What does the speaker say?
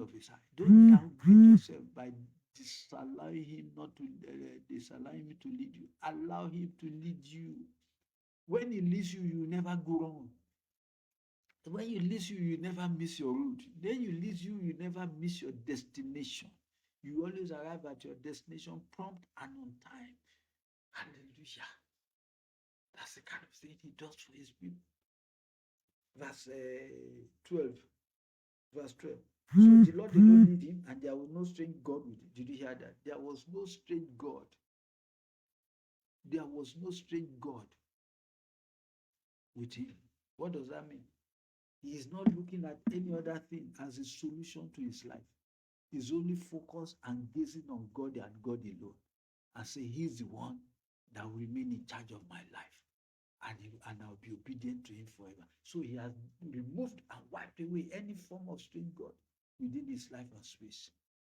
of his eye. Don't downgrade yourself by disallowing him not to disallowing him to lead you. Allow him to lead you. When he leads you, you never go wrong. When you lead you never miss your route. Then you lead you never miss your destination. You always arrive at your destination prompt and on time. Hallelujah. That's the kind of thing he does for his people. Verse 12. Verse 12. So the Lord did not lead him, and there was no strange God with him. Did you hear that? There was no strange God. There was no strange God with him. What does that mean? He is not looking at any other thing as a solution to his life. He's only focused and gazing on God and God alone, and say he's the one that will remain in charge of my life, and I'll be obedient to him forever. So he has removed and wiped away any form of strange God within his life and space.